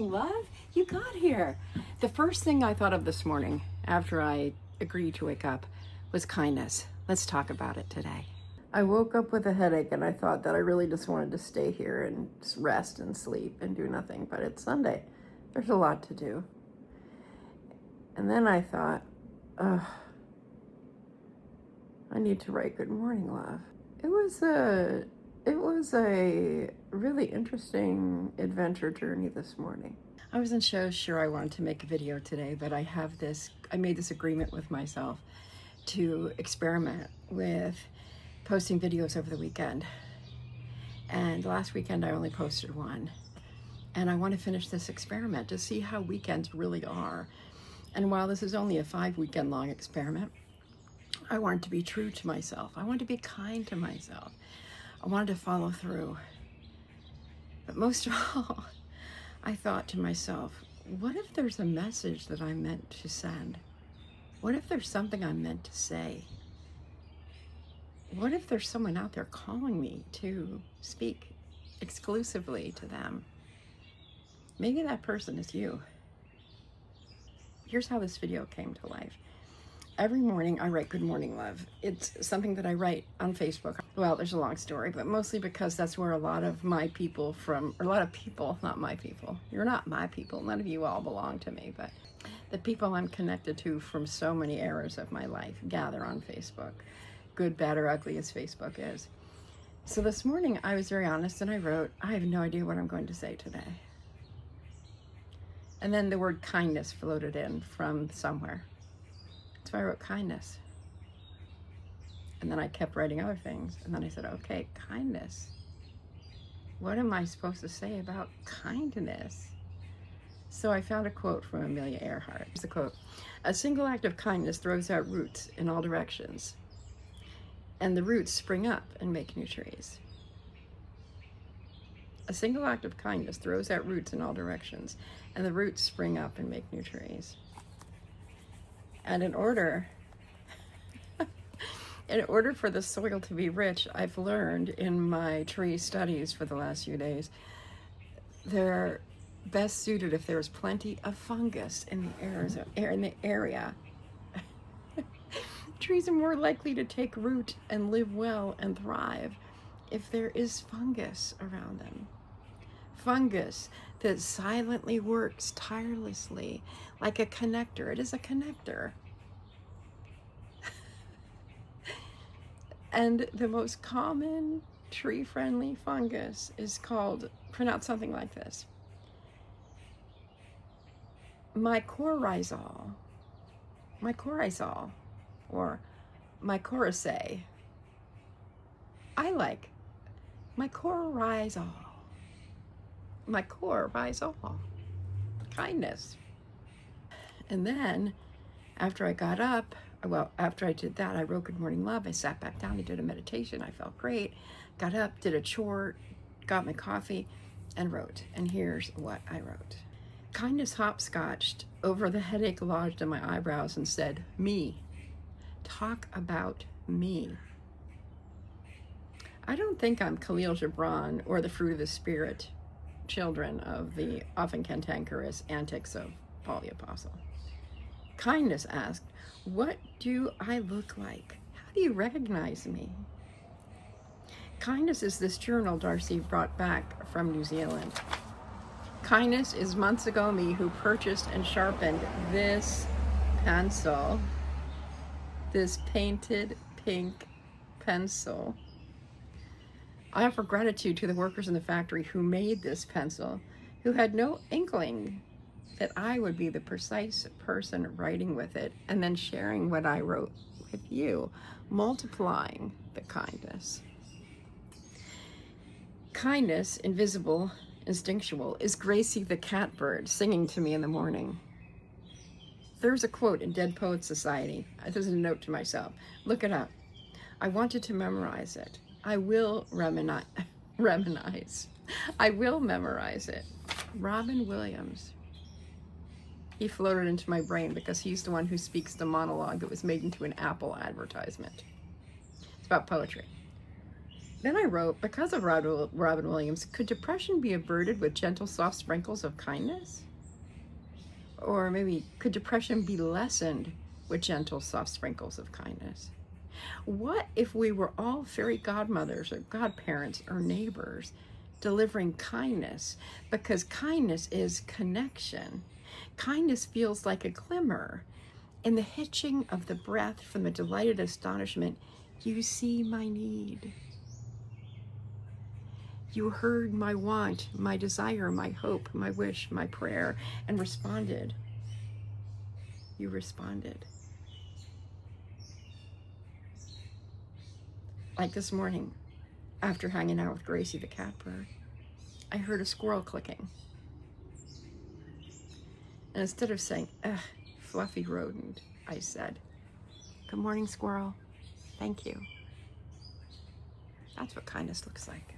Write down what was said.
morning, love. You got here. The first thing I thought of this morning after I agreed to wake up was kindness. Let's talk about it today. I woke up with a headache and I thought that I really just wanted to stay here and just rest and sleep and do nothing. But it's Sunday. There's a lot to do. And then I thought, I need to write good morning, love. It was a really interesting adventure journey this morning. I wasn't so sure I wanted to make a video today, but I made this agreement with myself to experiment with posting videos over the weekend. And last weekend I only posted one. And I want to finish this experiment to see how weekends really are. And while this is only a 5-weekend long experiment, I wanted to be true to myself. I wanted to be kind to myself. I wanted to follow through. But most of all, I thought to myself, what if there's a message that I'm meant to send? What if there's something I'm meant to say? What if there's someone out there calling me to speak exclusively to them? Maybe that person is you. Here's how this video came to life. Every morning I write good morning, love. It's something that I write on Facebook. Well, there's a long story, but mostly because that's where a lot of people, not my people. You're not my people. None of you all belong to me, but the people I'm connected to from so many eras of my life gather on Facebook. Good, bad, or ugly as Facebook is. So this morning I was very honest and I wrote, I have no idea what I'm going to say today. And then the word kindness floated in from somewhere. So I wrote kindness. And then I kept writing other things. And then I said, okay, kindness. What am I supposed to say about kindness? So I found a quote from Amelia Earhart. It's a quote. A single act of kindness throws out roots in all directions. And the roots spring up and make new trees. A single act of kindness throws out roots in all directions. And the roots spring up and make new trees. And in order for the soil to be rich, I've learned in my tree studies for the last few days, they're best suited if there's plenty of fungus in the area. Trees are more likely to take root and live well and thrive if there is fungus around them. Fungus that silently works tirelessly like a connector. It is a connector. And the most common tree-friendly fungus is pronounced something like this. Mycorrhizal, or mycorrhizae. I like mycorrhizal. Kindness. And then after I got up, after I did that, I wrote good morning, love. I sat back down, I did a meditation. I felt great. Got up, did a chore, got my coffee, and wrote. And here's what I wrote. Kindness hopscotched over the headache lodged in my eyebrows and said, me. Talk about me. I don't think I'm Khalil Gibran or the fruit of the spirit, children of the often cantankerous antics of Paul the Apostle. Kindness asked, what do I look like? How do you recognize me? Kindness is this journal Darcy brought back from New Zealand. Kindness is months ago me who purchased and sharpened this pencil, this painted pink pencil. I offer gratitude to the workers in the factory who made this pencil, who had no inkling that I would be the precise person writing with it and then sharing what I wrote with you, multiplying the kindness. Kindness, invisible, instinctual, is Gracie the catbird singing to me in the morning. There's a quote in Dead Poets Society. This is a note to myself. Look it up. I wanted to memorize it. I will I will memorize it. Robin Williams. He floated into my brain because he's the one who speaks the monologue that was made into an Apple advertisement. It's about poetry. Then I wrote, because of Robin Williams, could depression be averted with gentle, soft sprinkles of kindness? Or maybe, could depression be lessened with gentle, soft sprinkles of kindness? What if we were all fairy godmothers or godparents or neighbors delivering kindness? Because kindness is connection. Kindness feels like a glimmer in the hitching of the breath from the delighted astonishment. You see my need. You heard my want, my desire, my hope, my wish, my prayer, and responded. You responded. Like this morning, after hanging out with Gracie the catbird, I heard a squirrel clicking. And instead of saying, ugh, fluffy rodent, I said, good morning, squirrel. Thank you. That's what kindness looks like.